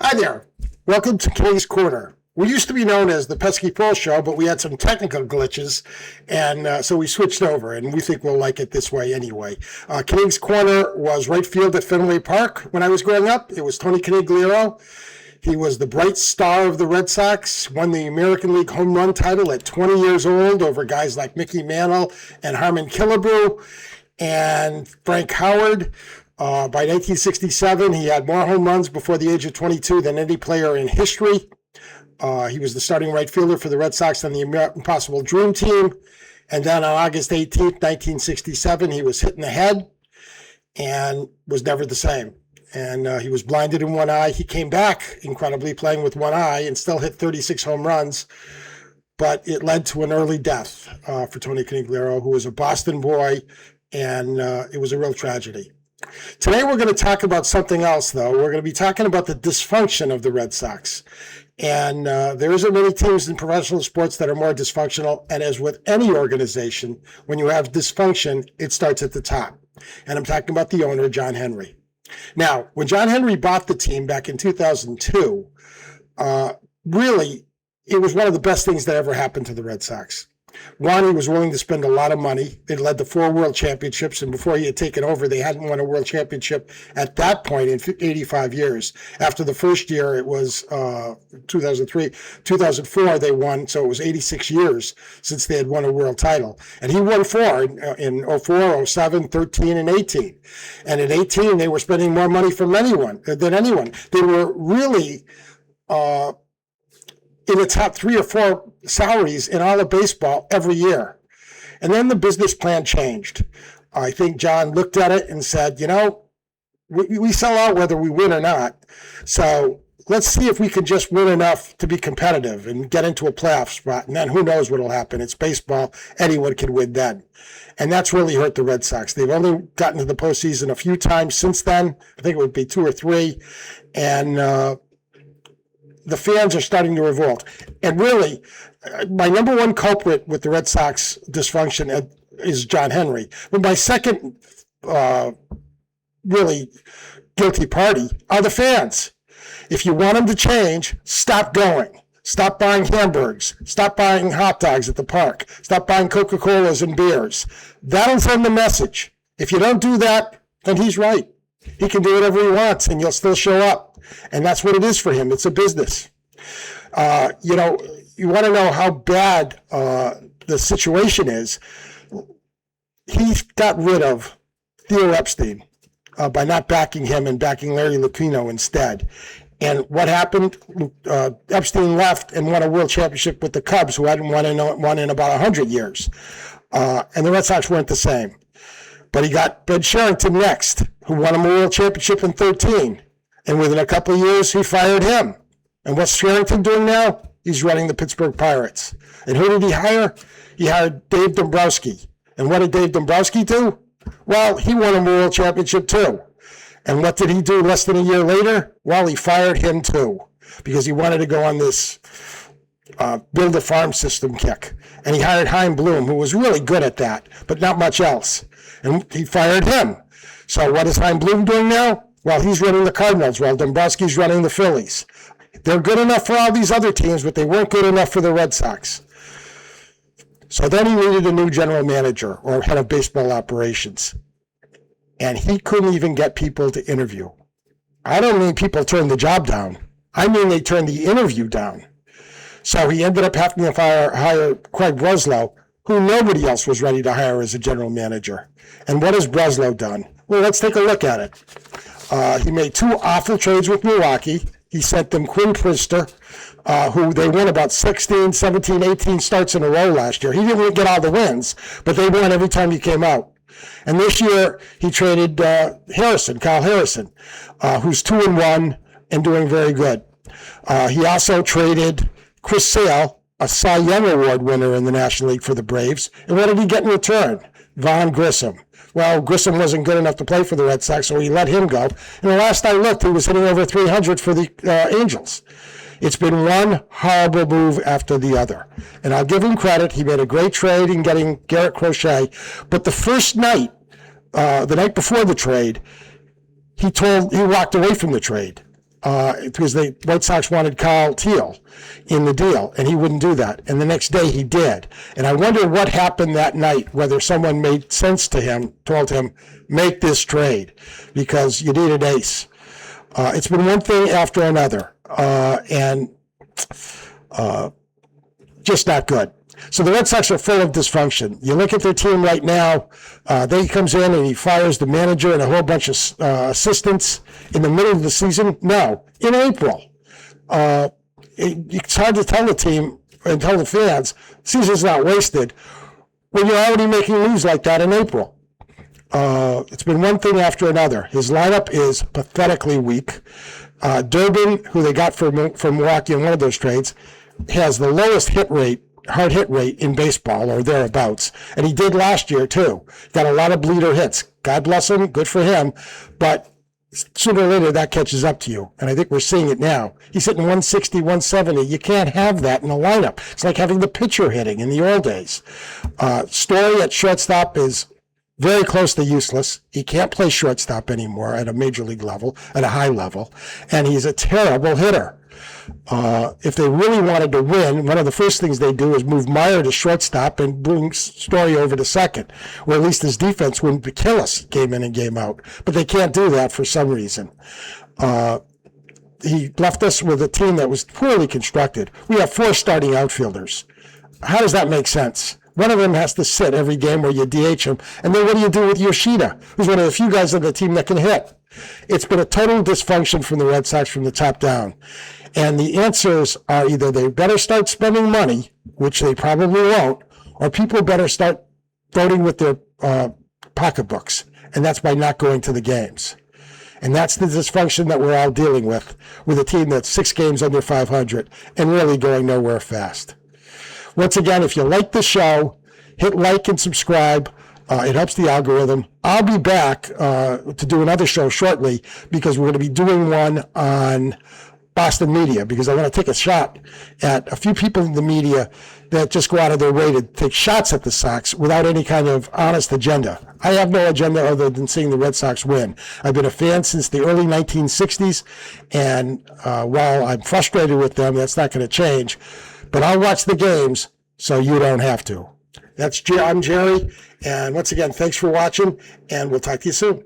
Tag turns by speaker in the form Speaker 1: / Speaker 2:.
Speaker 1: Hi there. Welcome to King's Corner. We used to be known as the Pesky Paul Show, but we had some technical glitches, and so we switched over, and we think we'll like it this way anyway. King's Corner was right field at Fenway Park when I was growing up. It was Tony Conigliaro. He was the bright star of the Red Sox, won the American League home run title at 20 years old over guys like Mickey Mantle and Harmon Killebrew and Frank Howard. By 1967, he had more home runs before the age of 22 than any player in history. He was the starting right fielder for the Red Sox on the Impossible Dream Team. And then on August 18th, 1967, he was hit in the head and was never the same. And he was blinded in one eye. He came back, incredibly, playing with one eye and still hit 36 home runs. But it led to an early death for Tony Conigliaro, who was a Boston boy, and it was a real tragedy. Today we're going to talk about something else, though. We're going to be talking about the dysfunction of the Red Sox. And there isn't many teams in professional sports that are more dysfunctional. And as with any organization, when you have dysfunction, it starts at the top. And I'm talking about the owner, John Henry. Now, when John Henry bought the team back in 2002, really, it was one of the best things that ever happened to the Red Sox. One, he was willing to spend a lot of money. They led to 4 world championships, and before he had taken over, they hadn't won a world championship at that point in 85 years. After the first year, it was 2003. 2004, they won, so it was 86 years since they had won a world title. And he won 4 in 04, 07, 13, and 18. And in 18, they were spending more money than anyone. They were really in the top 3 or 4 salaries in all of baseball every year. And then the business plan changed. I think John looked at it and said, we sell out whether we win or not. So let's see if we can just win enough to be competitive and get into a playoff spot. And then who knows what will happen. It's baseball. Anyone can win then. And that's really hurt the Red Sox. They've only gotten to the postseason a few times since then. I think it would be 2 or 3. And the fans are starting to revolt. And really, my number one culprit with the Red Sox dysfunction is John Henry. But my second really guilty party are the fans. If you want them to change, stop going. Stop buying hamburgers. Stop buying hot dogs at the park. Stop buying Coca-Colas and beers. That'll send the message. If you don't do that, then he's right. He can do whatever he wants, and you'll still show up. And that's what it is for him. It's a business. You want to know how bad the situation is. He got rid of Theo Epstein by not backing him and backing Larry Lucchino instead. And what happened? Epstein left and won a world championship with the Cubs, who hadn't won in about 100 years. And the Red Sox weren't the same. But he got Ben Sherrington next, who won a world championship in 13. And within a couple of years, he fired him. And what's Sherrington doing now? He's running the Pittsburgh Pirates. And who did he hire? He hired Dave Dombrowski. And what did Dave Dombrowski do? Well, he won a world championship too. And what did he do less than a year later? Well, he fired him too, because he wanted to go on this build a farm system kick. And he hired Chaim Bloom, who was really good at that, but not much else. And he fired him. So what is Chaim Bloom doing now? Well, he's running the Cardinals while Dombrowski's running the Phillies. They're good enough for all these other teams, but they weren't good enough for the Red Sox. So then he needed a new general manager or head of baseball operations. And he couldn't even get people to interview. I don't mean people turned the job down. I mean they turned the interview down. So he ended up having to hire Craig Breslow, who nobody else was ready to hire as a general manager. And what has Breslow done? Well, let's take a look at it. He made 2 awful trades with Milwaukee. He sent them Quinn Priester, who they won about 16, 17, 18 starts in a row last year. He didn't get all the wins, but they won every time he came out. And this year, he traded Kyle Harrison, who's 2-1 and doing very good. He also traded Chris Sale, a Cy Young Award winner in the National League for the Braves. And what did he get in return? Vaughn Grissom. Well, Grissom wasn't good enough to play for the Red Sox, so he let him go. And the last I looked, he was hitting over 300 for the Angels. It's been one horrible move after the other. And I'll give him credit. He made a great trade in getting Garrett Crochet. But the first night, the night before the trade, he walked away from the trade. because the White Sox wanted Kyle Teal in the deal, and he wouldn't do that. And the next day he did. And I wonder what happened that night, whether someone made sense to him, told him, make this trade, because you need an ace. It's been one thing after another, and just not good. So the Red Sox are full of dysfunction. You look at their team right now, he comes in and he fires the manager and a whole bunch of assistants in the middle of the season. No, in April. It's hard to tell the team and tell the fans, season's not wasted, when you're already making moves like that in April. It's been one thing after another. His lineup is pathetically weak. Durbin, who they got from Milwaukee in one of those trades, has the lowest hard hit rate in baseball, or thereabouts. And he did last year, too. Got a lot of bleeder hits. God bless him. Good for him. But sooner or later, that catches up to you. And I think we're seeing it now. He's hitting 160, 170. You can't have that in a lineup. It's like having the pitcher hitting in the old days. Story at shortstop is very close to useless. He can't play shortstop anymore at a major league level, at a high level. And he's a terrible hitter. If they really wanted to win, one of the first things they do is move Meyer to shortstop and bring Story over to second, or at least his defense wouldn't kill us game in and game out. But they can't do that for some reason. He left us with a team that was poorly constructed. We have 4 starting outfielders. How does that make sense? One of them has to sit every game where you DH him. And then what do you do with Yoshida, who's one of the few guys on the team that can hit? It's been a total dysfunction from the Red Sox from the top down. And the answers are either they better start spending money, which they probably won't, or people better start voting with their pocketbooks. And that's by not going to the games. And that's the dysfunction that we're all dealing with a team that's 6 games under 500 and really going nowhere fast. Once again, if you like the show, hit like and subscribe. It helps the algorithm. I'll be back to do another show shortly, because we're going to be doing one on Boston media, because I want to take a shot at a few people in the media that just go out of their way to take shots at the Sox without any kind of honest agenda. I have no agenda other than seeing the Red Sox win. I've been a fan since the early 1960s, and while I'm frustrated with them, that's not going to change. But I'll watch the games so you don't have to. I'm Jerry, and once again, thanks for watching, and we'll talk to you soon.